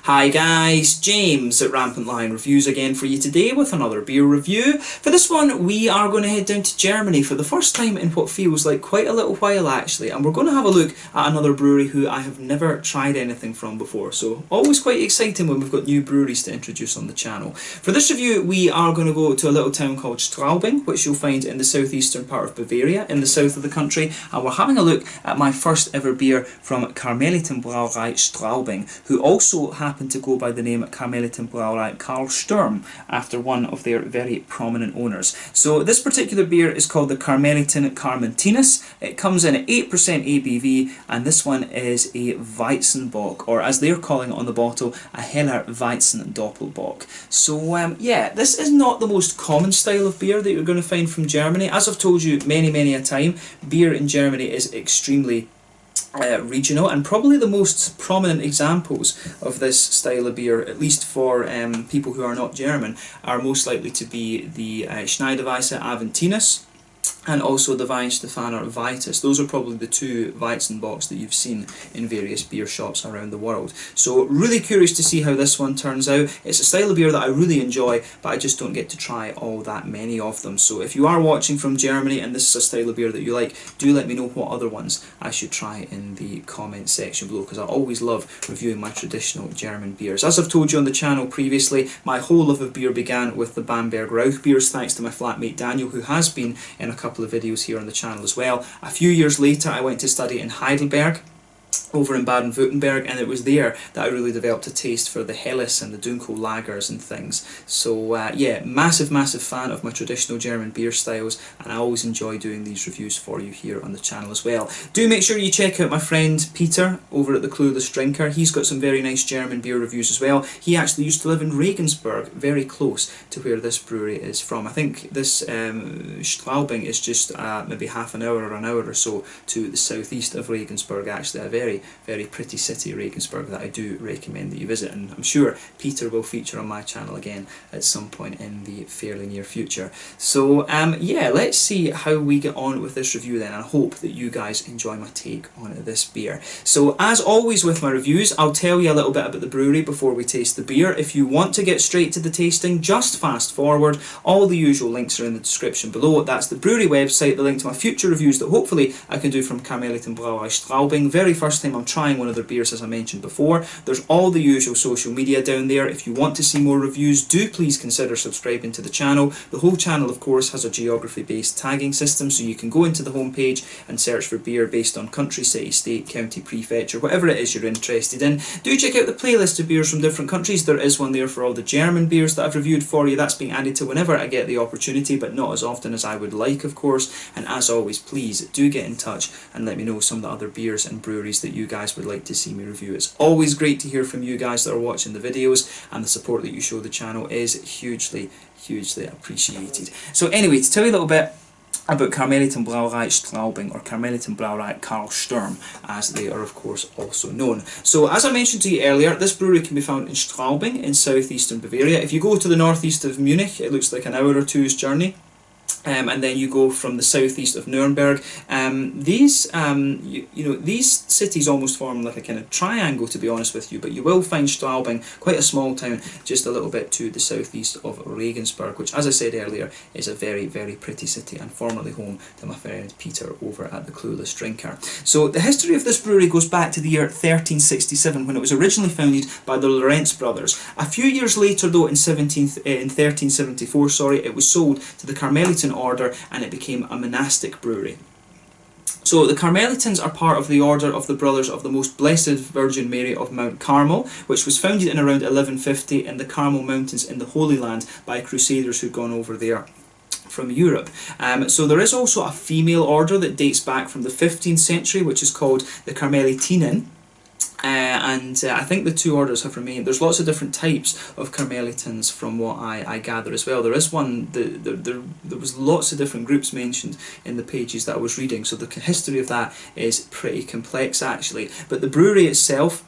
Hi guys, James at RampantLionReviews again for you today with another beer review. For this one we are going to head down to Germany for the first time in what feels like quite a little while actually, and we're going to have a look at another brewery who I have never tried anything from before, so always quite exciting when we've got new breweries to introduce on the channel. For this review we are going to go to a little town called Straubing, which you'll find in the southeastern part of Bavaria in the south of the country, and we're having a look at my first ever beer from Karmeliten Brauerei Straubing, who also happen to go by the name Karmeliten Brauerei Karlsturm, after one of their very prominent owners. So this particular beer is called the Karmeliten Karmentinus. It comes in at 8% ABV, and this one is a Weizenbock, or as they're calling it on the bottle, a Heller Weizen Doppelbock. So yeah, this is not the most common style of beer that you're going to find from Germany. As I've told you many a time, beer in Germany is extremely regional, and probably the most prominent examples of this style of beer, at least for people who are not German, are most likely to be the Schneiderweisse Aventinus and also the Weihenstephaner Vitus. Those are probably the two Weizenbocks that you've seen in various beer shops around the world. So really curious to see how this one turns out. It's a style of beer that I really enjoy, but I just don't get to try all that many of them. So if you are watching from Germany and this is a style of beer that you like, do let me know what other ones I should try in the comment section below, because I always love reviewing my traditional German beers. As I've told you on the channel previously, my whole love of beer began with the Bamberg Rauch beers, thanks to my flatmate Daniel, who has been in a couple of videos here on the channel as well. A few years later I went to study in Heidelberg, over in Baden-Württemberg, and it was there that I really developed a taste for the Helles and the Dunkel lagers and things. So yeah, massive fan of my traditional German beer styles, and I always enjoy doing these reviews for you here on the channel as well. Do make sure you check out my friend Peter over at the Clueless Drinker. He's got some very nice German beer reviews as well. He actually used to live in Regensburg, very close to where this brewery is from. I think this Straubing is just maybe half an hour or an hour or so to the southeast of Regensburg, actually. A very pretty city, Regensburg, that I do recommend that you visit, and I'm sure Peter will feature on my channel again at some point in the fairly near future. So yeah, let's see how we get on with this review then. I hope that you guys enjoy my take on this beer. So as always with my reviews, I'll tell you a little bit about the brewery before we taste the beer. If you want to get straight to the tasting, just fast forward. All the usual links are in the description below. That's the brewery website, the link to my future reviews that hopefully I can do from Karmeliten Brauerei Straubing. Very first time I'm trying one of their beers, as I mentioned before. There's all the usual social media down there. If you want to see more reviews, do please consider subscribing to the channel. The whole channel of course has a geography based tagging system, so you can go into the homepage and search for beer based on country, city, state, county, prefecture, whatever it is you're interested in. Do check out the playlist of beers from different countries. There is one there for all the German beers that I've reviewed for you. That's being added to whenever I get the opportunity, but not as often as I would like, of course. And as always, please do get in touch and let me know some of the other beers and breweries that you guys would like to see me review. It's always great to hear from you guys that are watching the videos, and the support that you show the channel is hugely appreciated. So anyway, to tell you a little bit about Karmeliten Brauerei Straubing, or Karmeliten Brauerei Karlsturm, as they are of course also known. So as I mentioned to you earlier, this brewery can be found in Straubing in southeastern Bavaria. If you go to the northeast of Munich, it looks like an hour or two's journey. And then you go from the southeast of Nuremberg. These cities almost form like a kind of triangle, to be honest with you, but you will find Straubing, quite a small town, just a little bit to the southeast of Regensburg, which, as I said earlier, is a very pretty city, and formerly home to my friend Peter over at the Clueless Drinker. So the history of this brewery goes back to the year 1367, when it was originally founded by the Lorenz brothers. A few years later, though, in 1374, it was sold to the Karmeliten order, and it became a monastic brewery. So the Karmelitens are part of the order of the Brothers of the Most Blessed Virgin Mary of Mount Carmel, which was founded in around 1150 in the Carmel Mountains in the Holy Land by crusaders who'd gone over there from Europe. So there is also a female order that dates back from the 15th century, which is called the Karmelitinnen. I think the two orders have remained. There's lots of different types of Karmelitens from what I gather as well. There is one, there was lots of different groups mentioned in the pages that I was reading, so the history of that is pretty complex actually. But the brewery itself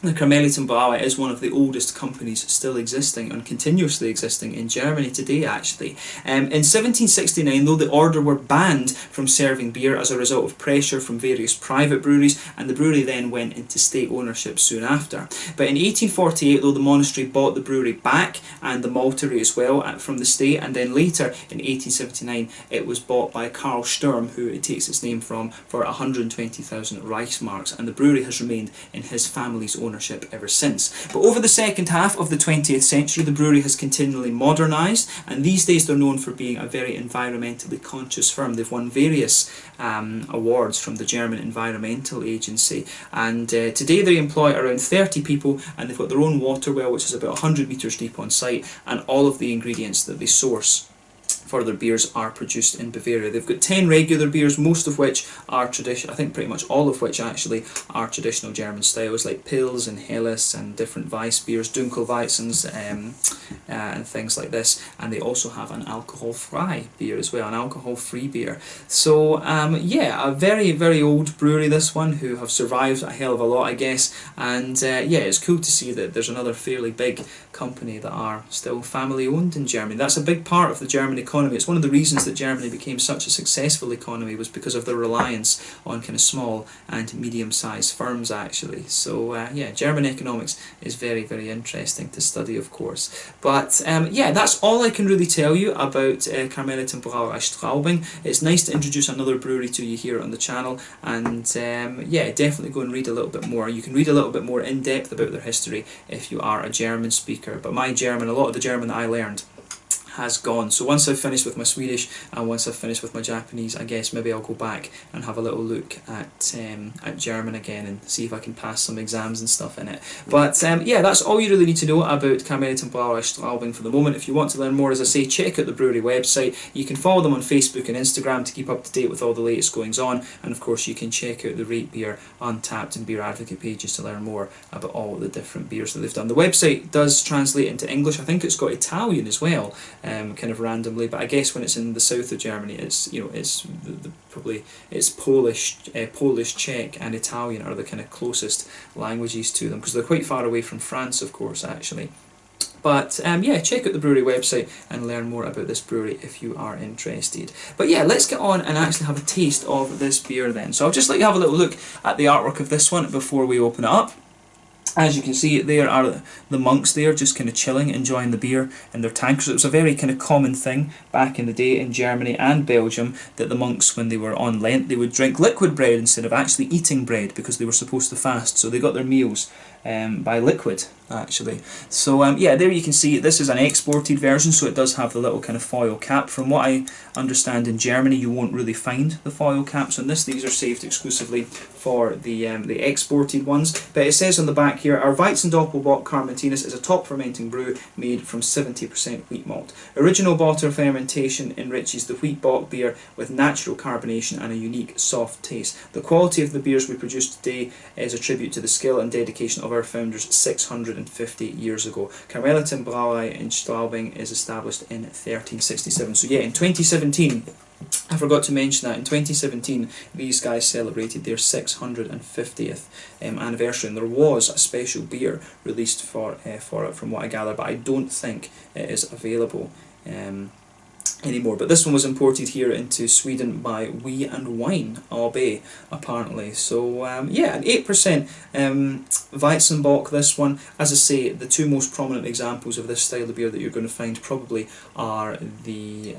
The Karmeliten Brauerei is one of the oldest companies still existing and continuously existing in Germany today, actually. In 1769, though, the order were banned from serving beer as a result of pressure from various private breweries, and the brewery then went into state ownership soon after. But in 1848, though, the monastery bought the brewery back and the maltery as well from the state, and then later in 1879 it was bought by Karl Sturm, who it takes its name from, for 120,000 Reichsmarks, and the brewery has remained in his family's ownership ever since. But over the second half of the 20th century, the brewery has continually modernised, and these days they're known for being a very environmentally conscious firm. They've won various awards from the German Environmental Agency, and today they employ around 30 people, and they've got their own water well, which is about 100 metres deep on site, and all of the ingredients that they source for their beers are produced in Bavaria. They've got 10 regular beers, most of which are traditional, I think pretty much all of which actually are traditional German styles, like Pils and Helles and different Weiss beers, Dunkelweizens and things like this. And they also have an alcohol-free beer as well, an alcohol-free beer. So yeah, a very, very old brewery, this one, who have survived a hell of a lot, I guess. And yeah, it's cool to see that there's another fairly big company that are still family owned in Germany. That's a big part of the German economy. It's one of the reasons that Germany became such a successful economy, was because of their reliance on kind of small and medium-sized firms, actually. So yeah, German economics is very, very interesting to study, of course. But yeah, that's all I can really tell you about Karmeliten Brauerei Straubing. It's nice to introduce another brewery to you here on the channel, and yeah, definitely go and read a little bit more. You can read a little bit more in depth about their history if you are a German speaker. But my German, a lot of the German that I learned has gone. So once I've finished with my Swedish and once I've finished with my Japanese, I guess maybe I'll go back and have a little look at German again and see if I can pass some exams and stuff in it. But yeah, that's all you really need to know about Karmeliten Brauerei Straubing for the moment. If you want to learn more, as I say, check out the brewery website. You can follow them on Facebook and Instagram to keep up to date with all the latest goings on, and of course you can check out the Rate Beer, Untappd and Beer Advocate pages to learn more about all the different beers that they've done. The website does translate into English. I think it's got Italian as well. Kind of randomly, but I guess when it's in the south of Germany, it's, you know, it's probably it's Polish, Czech, and Italian are the kind of closest languages to them, because they're quite far away from France, of course, actually. But yeah, check out the brewery website and learn more about this brewery if you are interested. But yeah, let's get on and actually have a taste of this beer then. So I'll just let you have a little look at the artwork of this one before we open it up. As you can see, there are the monks there just kind of chilling, enjoying the beer in their tanks. It was a very kind of common thing back in the day in Germany and Belgium that the monks, when they were on Lent, they would drink liquid bread instead of actually eating bread, because they were supposed to fast. So they got their meals by liquid, actually. So yeah, there you can see this is an exported version, so it does have the little kind of foil cap. From what I understand, in Germany you won't really find the foil caps on this. These are saved exclusively for the exported ones. But it says on the back here, our Weizenbock Karmentinus is a top fermenting brew made from 70% wheat malt. Original botter fermentation enriches the wheat bock beer with natural carbonation and a unique soft taste. The quality of the beers we produce today is a tribute to the skill and dedication of our founders 650 years ago. Karmeliten Brauerei in Straubing is established in 1367. So yeah, in 2017, I forgot to mention that in 2017 these guys celebrated their 650th anniversary, and there was a special beer released for it, from what I gather, but I don't think it is available anymore. But this one was imported here into Sweden by We and Wine AB, apparently. So yeah, an 8% Weizenbock, this one. As I say, the two most prominent examples of this style of beer that you're going to find probably are the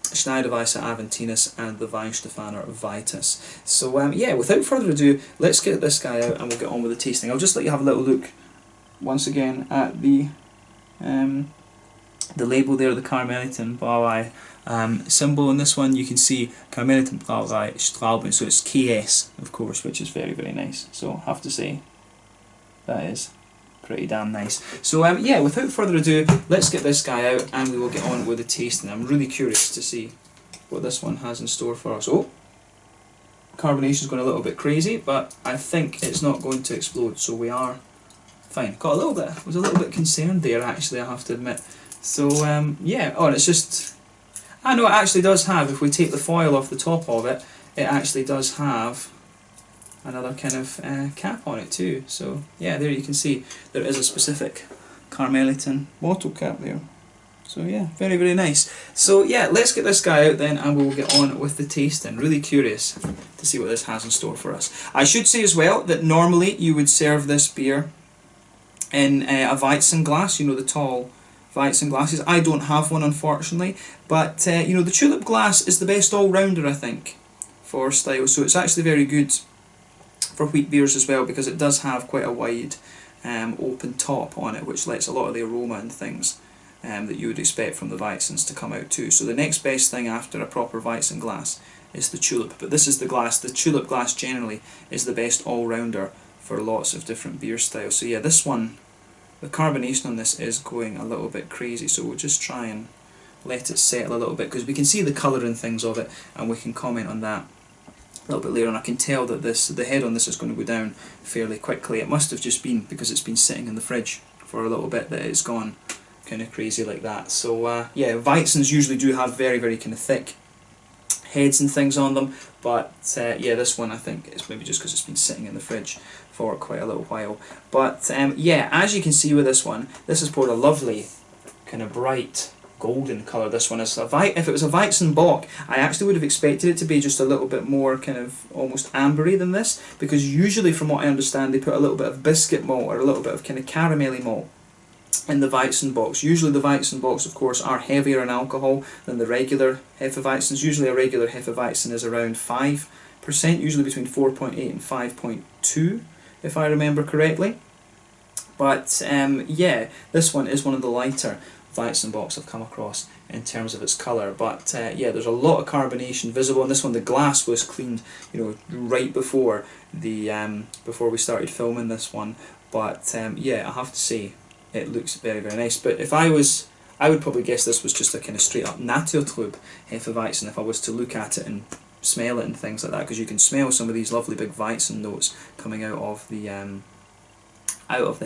Schneiderweisse Aventinus and the Weinstefaner Vitus. So yeah, without further ado, let's get this guy out and we'll get on with the tasting. I'll just let you have a little look once again at the label there, the Karmeliten Brauerei symbol on this one. You can see Karmeliten Brauerei Straubing, so it's KS, of course, which is very, very nice. So I have to say, that is pretty damn nice. So yeah, without further ado, let's get this guy out and we will get on with the tasting. I'm really curious to see what this one has in store for us. Oh, carbonation's going a little bit crazy, but I think it's not going to explode, so we are fine. Got a little bit, was a little bit concerned there, actually, I have to admit. So yeah, oh, and it's just, I know it actually does have, if we take the foil off the top of it, it actually does have another kind of cap on it too. So yeah, there you can see there is a specific Karmelitin bottle cap there. So yeah, very, very nice. So yeah, let's get this guy out then and we'll get on with the tasting. Really curious to see what this has in store for us. I should say as well that normally you would serve this beer in a Weizen glass, you know, the tall Weizen glasses. I don't have one, unfortunately, but you know, the tulip glass is the best all-rounder, I think, for style. So it's actually very good for wheat beers as well, because it does have quite a wide open top on it, which lets a lot of the aroma and things that you would expect from the Weizens to come out too. So the next best thing after a proper Weizen glass is the tulip, but this is the glass. The tulip glass generally is the best all-rounder for lots of different beer styles. So yeah, this one, the carbonation on this is going a little bit crazy, so we'll just try and let it settle a little bit, because we can see the colour and things of it, and we can comment on that a little bit later. And I can tell that the head on this is going to go down fairly quickly. It must have just been because it's been sitting in the fridge for a little bit that it's gone kind of crazy like that. So yeah, Weizens usually do have very, very kind of thick heads and things on them, but yeah, this one I think it's maybe just because it's been sitting in the fridge for quite a little while. But yeah, as you can see with this one, this has poured a lovely kind of bright golden colour. This one is if it was a Weizenbock, I actually would have expected it to be just a little bit more kind of almost ambery than this, because usually from what I understand they put a little bit of biscuit malt or a little bit of kind of caramelly malt in the Weizenbocks. Usually the Weizenbocks, of course, are heavier in alcohol than the regular Hefeweizens. Usually a regular Hefeweizen is around 5%, usually between 4.8 and 5.2, if I remember correctly. But yeah, this one is one of the lighter Weizenbocks I've come across in terms of its colour. But yeah, there's a lot of carbonation visible in this one. The glass was cleaned, you know, right before the before we started filming this one. But yeah, I have to say, it looks very, very nice. But if I would probably guess this was just a kind of straight up Naturtrüb Hefeweizen if I was to look at it and smell it and things like that, because you can smell some of these lovely big Weizen notes coming out of the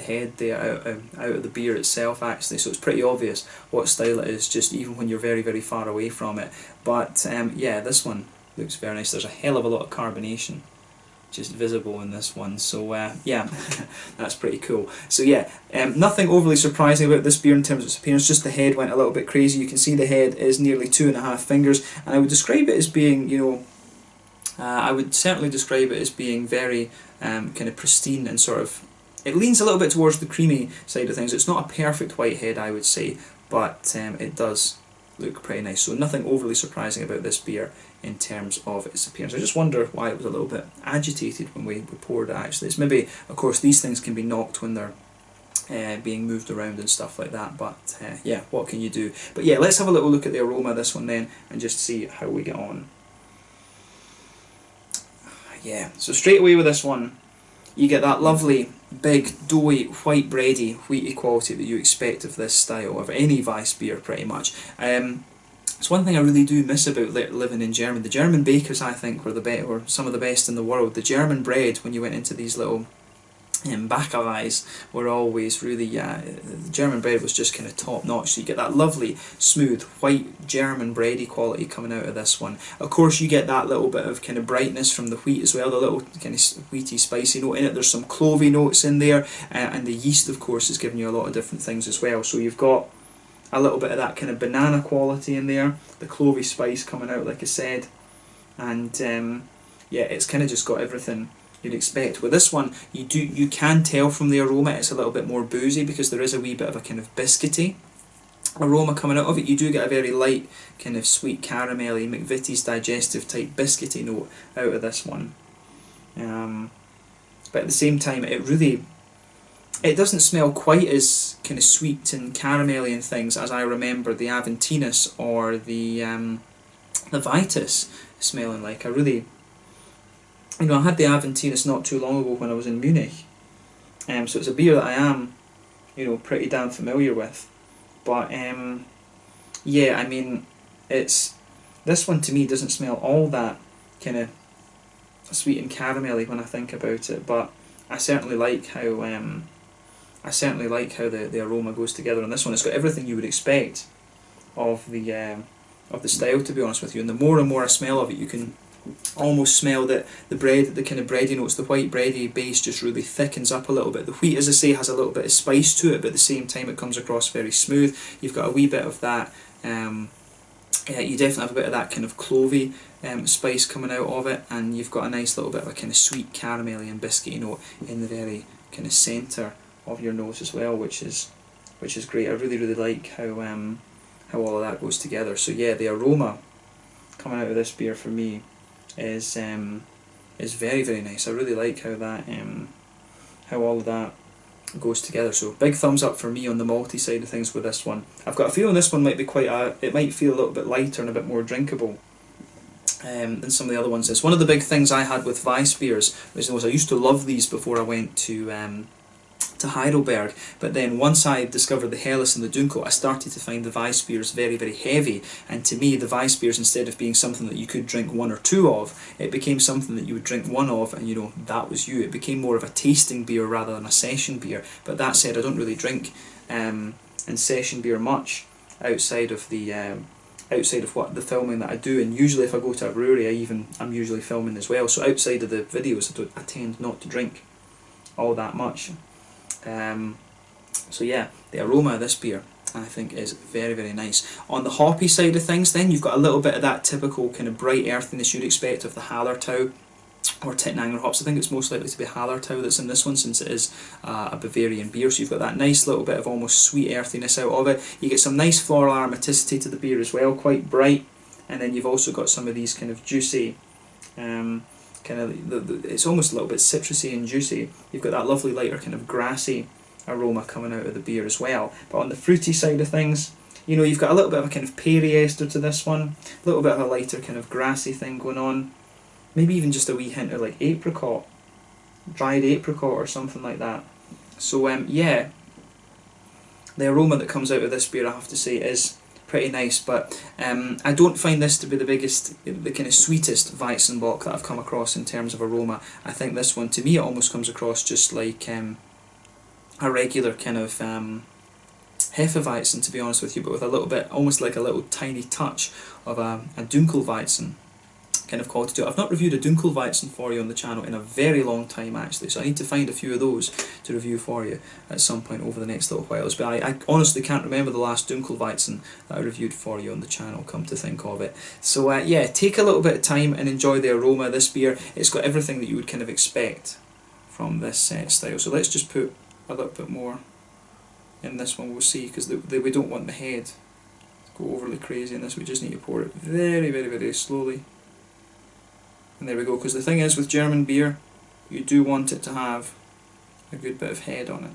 head there, out of the beer itself actually. So it's pretty obvious what style it is, just even when you're very, very far away from it. But yeah, this one looks very nice. There's a hell of a lot of carbonation just visible in this one, so yeah, that's pretty cool. So yeah, nothing overly surprising about this beer in terms of its appearance, just the head went a little bit crazy. You can see the head is nearly 2.5 fingers, and I would describe it as being, you know, I would certainly describe it as being very kind of pristine and sort of, it leans a little bit towards the creamy side of things. It's not a perfect white head, I would say, but it does look pretty nice. So nothing overly surprising about this beer in terms of its appearance. I just wonder why it was a little bit agitated when we poured it actually. It's maybe, of course, these things can be knocked when they're being moved around and stuff like that, but yeah, what can you do? But yeah, let's have a little look at the aroma of this one then and just see how we get on. Yeah, so straight away with this one, you get that lovely, big, doughy, white bready, wheaty quality that you expect of this style, of any Weiss beer pretty much. It's one thing I really do miss about living in Germany. The German bakers, I think, were some of the best in the world. The German bread, when you went into these little Bäckereis, were always really, the German bread was just kind of top notch. So you get that lovely, smooth, white German bready quality coming out of this one. Of course, you get that little bit of kind of brightness from the wheat as well, the little kind of wheaty, spicy note in it. There's some clovey notes in there, and the yeast, of course, is giving you a lot of different things as well. So you've got a little bit of that kind of banana quality in there, the clovey spice coming out, like I said, and yeah, it's kind of just got everything you'd expect. With this one, you can tell from the aroma it's a little bit more boozy, because there is a wee bit of a kind of biscuity aroma coming out of it. You do get a very light kind of sweet caramelly McVitie's digestive type biscuity note out of this one, but at the same time it doesn't smell quite as kind of sweet and caramelly and things as I remember the Aventinus or the Vitus smelling like. You know, I had the Aventinus not too long ago when I was in Munich, so it's a beer that I am, you know, pretty damn familiar with. But yeah, I mean, this one to me doesn't smell all that kind of sweet and caramelly when I think about it. But I certainly like how the aroma goes together on this one. It's got everything you would expect of the style, to be honest with you. And the more and more I smell of it, you can Almost smell that the bread, the kind of bready notes, the white bready base just really thickens up a little bit. The wheat, as I say, has a little bit of spice to it, but at the same time it comes across very smooth. You've got a wee bit of that, you definitely have a bit of that kind of clovey spice coming out of it, and you've got a nice little bit of a kind of sweet caramelly and biscuity note in the very kind of centre of your nose as well, which is great. I really like how all of that goes together. So yeah, the aroma coming out of this beer for me is very nice. I really like how that how all of that goes together. So big thumbs up for me on the malty side of things with this one. I've got a feeling this one might be it might feel a little bit lighter and a bit more drinkable than some of the other ones. It's one of the big things I had with Weiss beers was I used to love these before I went to Heidelberg, but then once I discovered the Helles and the Dunkel, I started to find the Weiss beers very heavy, and to me the Weiss beers, instead of being something that you could drink one or two of, it became something that you would drink one of and that was you. It became more of a tasting beer rather than a session beer. But that said, I don't really drink in session beer much outside of what the filming that I do, and usually if I go to a brewery I'm usually filming as well, so outside of the videos I tend not to drink all that much. So yeah, the aroma of this beer I think is very nice. On the hoppy side of things then, you've got a little bit of that typical kind of bright earthiness you'd expect of the Hallertau or Tittnanger hops. I think it's most likely to be Hallertau that's in this one, since it is a Bavarian beer, so you've got that nice little bit of almost sweet earthiness out of it. You get some nice floral aromaticity to the beer as well, quite bright, and then you've also got some of these kind of juicy it's almost a little bit citrusy and juicy. You've got that lovely lighter kind of grassy aroma coming out of the beer as well. But on the fruity side of things, you've got a little bit of a kind of peary ester to this one, a little bit of a lighter kind of grassy thing going on, maybe even just a wee hint of like apricot, dried apricot or something like that. So yeah, the aroma that comes out of this beer, I have to say, is pretty nice, but I don't find this to be the kind of sweetest Weizenbock that I've come across in terms of aroma. I think this one, to me, it almost comes across just like a regular kind of Hefeweizen, to be honest with you, but with a little bit, almost like a little tiny touch of a Dunkelweizen kind of quality to it. I've not reviewed a Dunkelweizen for you on the channel in a very long time actually, so I need to find a few of those to review for you at some point over the next little whiles. But I honestly can't remember the last Dunkelweizen that I reviewed for you on the channel, come to think of it. So yeah, take a little bit of time and enjoy the aroma of this beer. It's got everything that you would kind of expect from this style. So let's just put a little bit more in this one, we'll see, because we don't want the head to go overly crazy in this. We just need to pour it very slowly. And there we go, because the thing is with German beer, you do want it to have a good bit of head on it.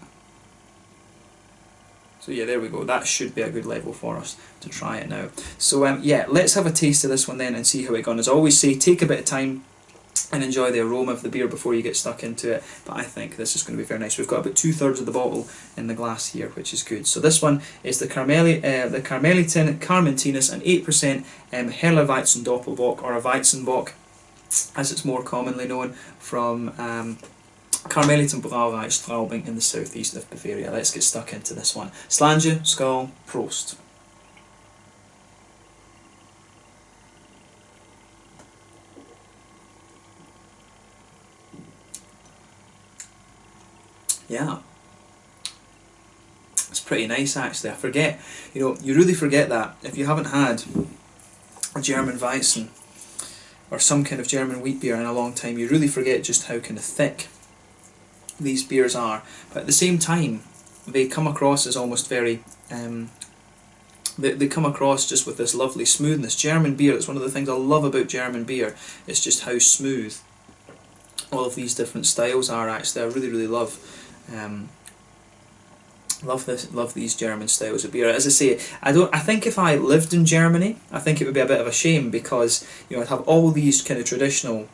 So yeah, there we go, that should be a good level for us to try it now. So yeah, let's have a taste of this one then and see how it goes. As I always say, take a bit of time and enjoy the aroma of the beer before you get stuck into it, but I think this is going to be very nice. We've got about 2/3 of the bottle in the glass here, which is good. So this one is the Karmeliten Karmentinus, an 8% Heller Weizen Doppelbock, or a Weizenbock as it's more commonly known, from Karmeliten Brauerei Straubing in the southeast of Bavaria. Let's get stuck into this one. Slange, Skål, Prost. Yeah, it's pretty nice actually. I forget, you really forget that if you haven't had a German Weizen or some kind of German wheat beer in a long time, you really forget just how kind of thick these beers are. But at the same time, they come across as almost very, they come across just with this lovely smoothness. German beer, that's one of the things I love about German beer, it's just how smooth all of these different styles are actually. I really love love these German styles of beer. As I say, I think if I lived in Germany, I think it would be a bit of a shame, because I'd have all these kind of traditional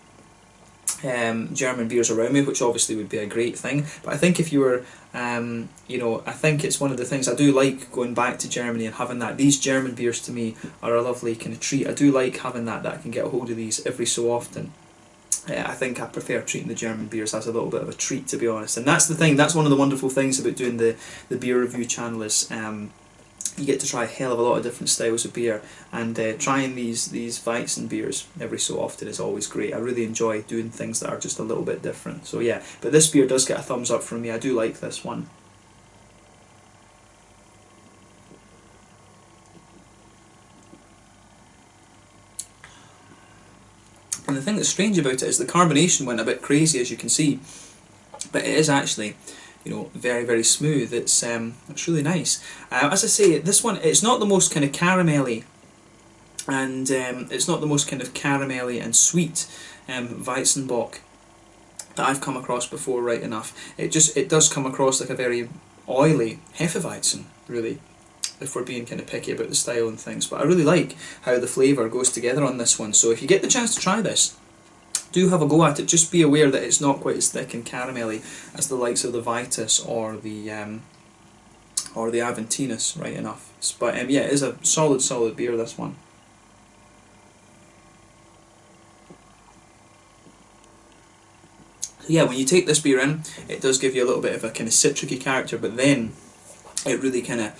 German beers around me, which obviously would be a great thing. But I think if you were, I think it's one of the things I do like, going back to Germany and having that. These German beers to me are a lovely kind of treat. I do like having that I can get a hold of these every so often. I think I prefer treating the German beers as a little bit of a treat, to be honest. And that's the thing, that's one of the wonderful things about doing the beer review channel, is you get to try a hell of a lot of different styles of beer, and trying these Weizen beers every so often is always great. I really enjoy doing things that are just a little bit different. So yeah, but this beer does get a thumbs up from me. I do like this one. And the thing that's strange about it is the carbonation went a bit crazy, as you can see, but it is actually, you know, very, very smooth. It's really nice. As I say, this one, it's not the most kind of caramelly, and it's not the most kind of caramelly and sweet Weizenbock that I've come across before, right enough. It does come across like a very oily Hefeweizen, really, if we're being kind of picky about the style and things. But I really like how the flavour goes together on this one. So if you get the chance to try this, do have a go at it. Just be aware that it's not quite as thick and caramelly as the likes of the Vitus or the Karmentinus, right enough. But yeah, it is a solid beer, this one. So yeah, when you take this beer in, it does give you a little bit of a kind of citricy character, but then it really kind of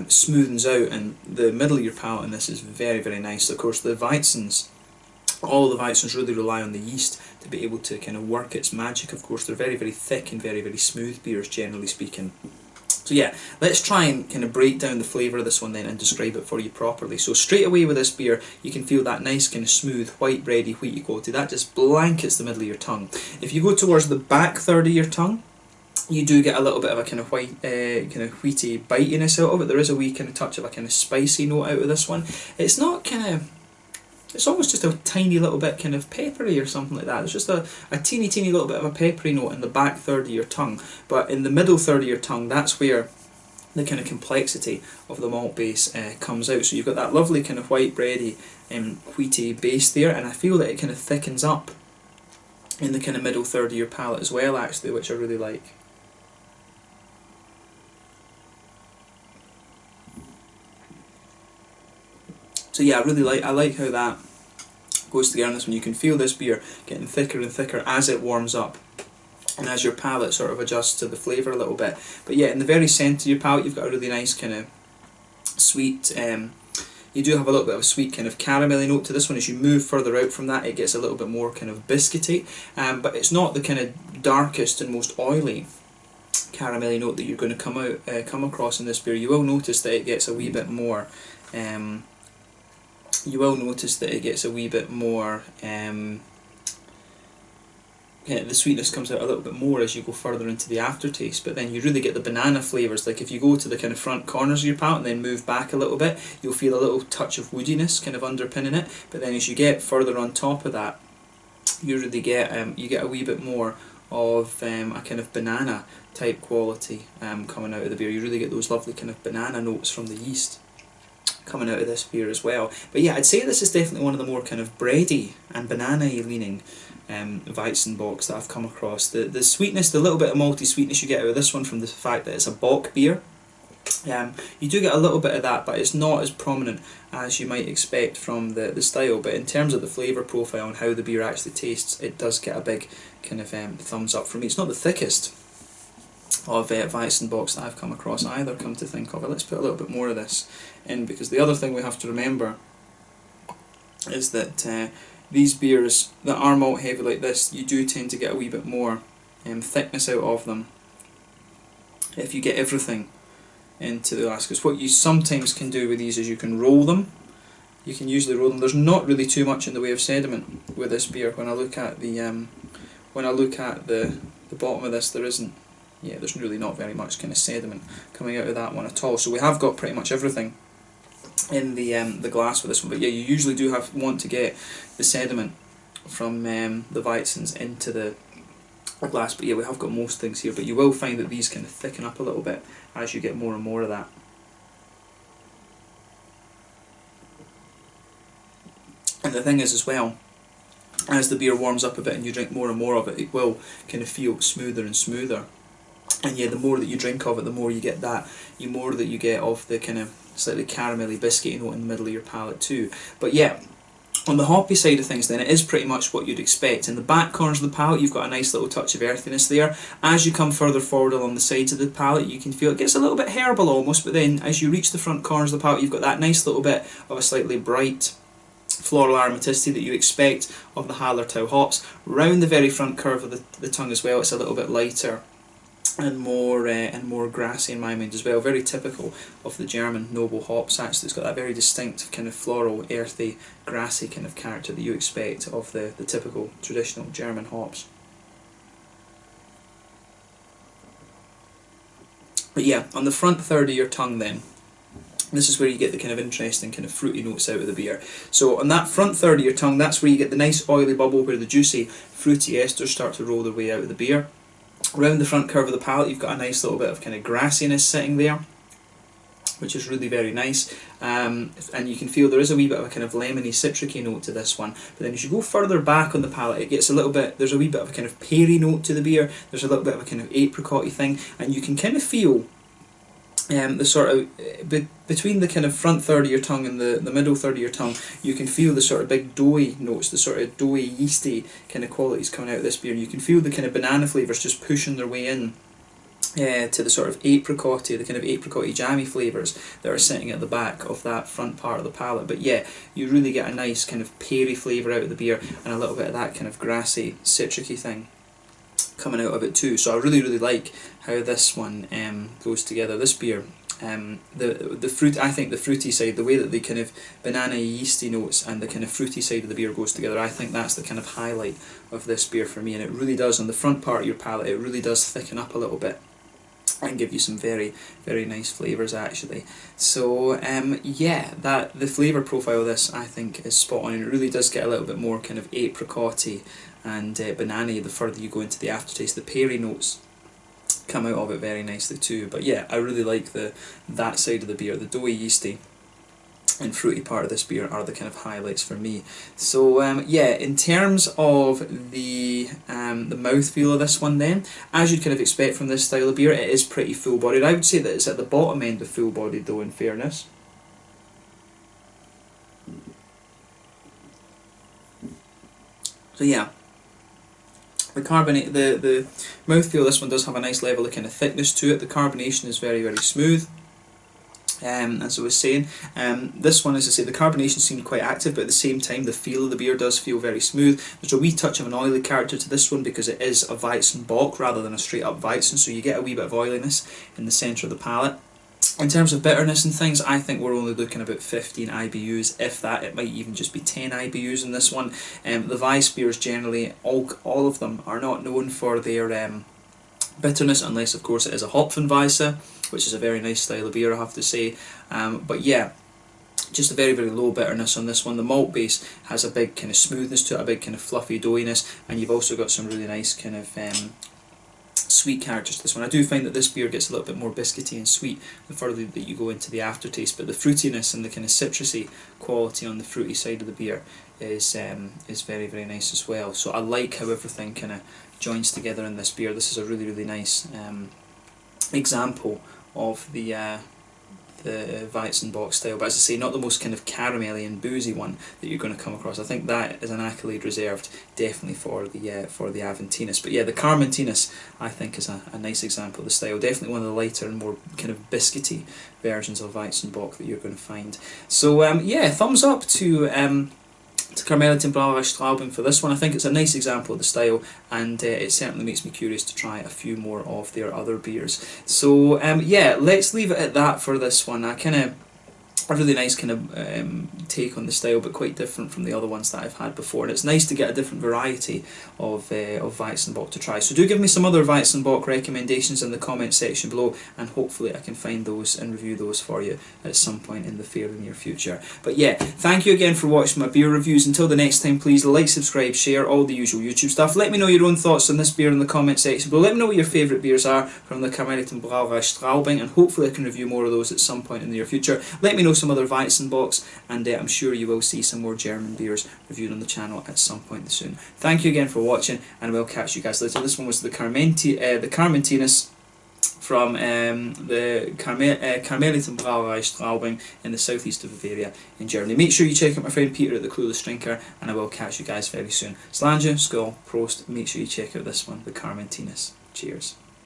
smoothens out, and the middle of your palate in this is very, very nice. Of course, the Weizens, all the Weizens really rely on the yeast to be able to kind of work its magic. Of course, they're very, very thick and very, very smooth beers, generally speaking. So yeah, let's try and kind of break down the flavour of this one then and describe it for you properly. So straight away with this beer, you can feel that nice kind of smooth, white bready, wheaty quality. That just blankets the middle of your tongue. If you go towards the back third of your tongue, you do get a little bit of a kind of white, kind of wheaty bitiness out of it. There is a wee kind of touch of a kind of spicy note out of this one. It's not kind of, it's almost just a tiny little bit kind of peppery or something like that. It's just a teeny little bit of a peppery note in the back third of your tongue. But in the middle third of your tongue, that's where the kind of complexity of the malt base comes out. So you've got that lovely kind of white bready, wheaty base there, and I feel that it kind of thickens up in the kind of middle third of your palate as well, actually, which I really like. So yeah, I like how that goes together in this one. You can feel this beer getting thicker and thicker as it warms up, and as your palate sort of adjusts to the flavour a little bit. But yeah, in the very centre of your palate, you've got a really nice kind of sweet, you do have a little bit of a sweet kind of caramelly note to this one. As you move further out from that, it gets a little bit more kind of biscuity, but it's not the kind of darkest and most oily caramelly note that you're going to come across in this beer. You will notice that it gets a wee bit more the sweetness comes out a little bit more as you go further into the aftertaste, but then you really get the banana flavours. Like if you go to the kind of front corners of your palate and then move back a little bit, you'll feel a little touch of woodiness kind of underpinning it, but then as you get further on top of that, you really get you get a wee bit more of a kind of banana type quality coming out of the beer. You really get those lovely kind of banana notes from the yeast coming out of this beer as well. But yeah, I'd say this is definitely one of the more kind of bready and banana-y leaning Weizenbocks that I've come across. The sweetness, the little bit of malty sweetness you get out of this one from the fact that it's a bock beer, you do get a little bit of that, but it's not as prominent as you might expect from the style. But in terms of the flavour profile and how the beer actually tastes, it does get a big kind of thumbs up from me. It's not the thickest of Weizenbocks that I've come across either, come to think of it. Let's put a little bit more of this in, because the other thing we have to remember is that these beers that are malt heavy like this, you do tend to get a wee bit more thickness out of them if you get everything into the glass. Because what you sometimes can do with these is you can roll them. You can usually roll them. There's not really too much in the way of sediment with this beer. When I look at the bottom of this, there isn't. Yeah, there's really not very much kind of sediment coming out of that one at all. So we have got pretty much everything in the glass with this one. But yeah, you usually do want to get the sediment from the Weizens into the glass. But yeah, we have got most things here. But you will find that these kind of thicken up a little bit as you get more and more of that. And the thing is as well, as the beer warms up a bit and you drink more and more of it, it will kind of feel smoother and smoother. And yeah, the more that you drink of it, the more you get that, the more that you get of the kind of slightly caramelly biscuity note in the middle of your palate too. But yeah, On the hoppy side of things then, it is pretty much what you'd expect. In the back corners of the palate you've got a nice little touch of earthiness there. As you come further forward along the sides of the palate you can feel it gets a little bit herbal almost, but then as you reach the front corners of the palate you've got that nice little bit of a slightly bright floral aromaticity that you expect of the Hallertau hops. Round the very front curve of the tongue as well, it's a little bit lighter and more grassy in my mind as well. Very typical of the German noble hops actually. It's got that very distinct kind of floral, earthy, grassy kind of character that you expect of the typical traditional German hops. But yeah, on the front third of your tongue then, this is where you get the kind of interesting kind of fruity notes out of the beer. So on that front third of your tongue, that's where you get the nice oily bubble where the juicy fruity esters start to roll their way out of the beer. Around the front curve of the palate you've got a nice little bit of kind of grassiness sitting there, which is really very nice, and you can feel there is a wee bit of a kind of lemony citricy note to this one. But then as you go further back on the palate it gets a little bit, there's a wee bit of a kind of peary note to the beer, there's a little bit of a kind of apricot-y thing, and you can kind of feel the sort of, between the kind of front third of your tongue and the middle third of your tongue, you can feel the sort of big doughy notes, the sort of doughy, yeasty kind of qualities coming out of this beer. You can feel the kind of banana flavours just pushing their way in to the sort of apricot-y, the kind of apricot-y jammy flavours that are sitting at the back of that front part of the palate. But yeah, you really get a nice kind of peary flavour out of the beer and a little bit of that kind of grassy, citricy thing coming out of it too. So I really like how this one goes together. This beer, the fruit, I think the fruity side, the way that the kind of banana yeasty notes and the kind of fruity side of the beer goes together, I think that's the kind of highlight of this beer for me. And it really does, on the front part of your palate, it really does thicken up a little bit and give you some very nice flavours actually. So yeah, the flavour profile of this I think is spot on, and it really does get a little bit more kind of apricot-y and banana-y the further you go into the aftertaste. The peary notes come out of it very nicely too. But yeah, I really like that side of the beer. The doughy, yeasty and fruity part of this beer are the kind of highlights for me. So yeah, in terms of the mouthfeel of this one then, as you'd kind of expect from this style of beer, it is pretty full-bodied. I would say that it's at the bottom end of full-bodied though, in fairness. So yeah, the mouthfeel of this one does have a nice level of kind of thickness to it. The carbonation is very smooth. As I was saying, this one, as I say, the carbonation seemed quite active, but at the same time the feel of the beer does feel very smooth. There's a wee touch of an oily character to this one because it is a Weizenbock rather than a straight up Weizen, so you get a wee bit of oiliness in the centre of the palate. In terms of bitterness and things, I think we're only looking about 15 IBUs, if that. It might even just be 10 IBUs in this one. The Weiss beers generally, all of them, are not known for their bitterness, unless of course it is a Hopfenweisse, which is a very nice style of beer I have to say. But yeah, just a very low bitterness on this one. The malt base has a big kind of smoothness to it, a big kind of fluffy doughiness, and you've also got some really nice kind of sweet characters to this one. I do find that this beer gets a little bit more biscuity and sweet the further that you go into the aftertaste, but the fruitiness and the kind of citrusy quality on the fruity side of the beer is very nice as well. So I like how everything kind of joins together in this beer. This is a really nice example of the Weizenbock style, but as I say, not the most kind of caramelly and boozy one that you're going to come across. I think that is an accolade reserved definitely for the Aventinus. But yeah, the Karmentinus I think is a nice example of the style. Definitely one of the lighter and more kind of biscuity versions of Weizenbock that you're going to find. So yeah, thumbs up to Karmeliten Brauerei Straubing for this one. I think it's a nice example of the style, and it certainly makes me curious to try a few more of their other beers. So yeah, let's leave it at that for this one. A really nice kind of take on the style, but quite different from the other ones that I've had before, and it's nice to get a different variety of Weizenbock to try. So do give me some other Weizenbock recommendations in the comment section below, and hopefully I can find those and review those for you at some point in the fairly near future. But yeah, thank you again for watching my beer reviews. Until the next time, please like, subscribe, share, all the usual YouTube stuff. Let me know your own thoughts on this beer in the comment section below. Let me know what your favourite beers are from the Karmeliten Brauerei Straubing, and hopefully I can review more of those at some point in the near future. Let me know some other Weizenbocks, and I'm sure you will see some more German beers reviewed on the channel at some point soon. Thank you again for watching, and we'll catch you guys later. This one was the Karmentinus from the Karmeliten Brauerei Straubing in the southeast of Bavaria in Germany. Make sure you check out my friend Peter at the Clueless Drinker, and I will catch you guys very soon. Slàinte, skål, prost, make sure you check out this one, the Karmentinus. Cheers.